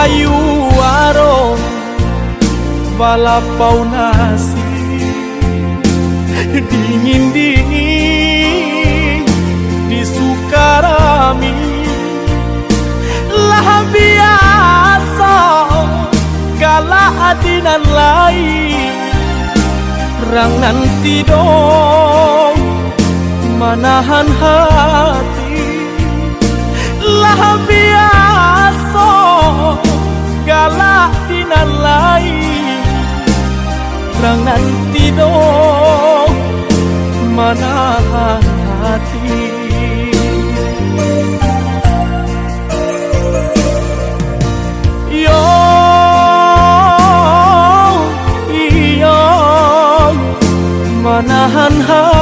ayu warung balapau nasi dingin-dingin di Sukarami. Lah biasa kala adinan lain rangan tidong manahan hati. Lah biasa kala adinan lain rangan tidong manahan hati. Yo iyo manahan hati.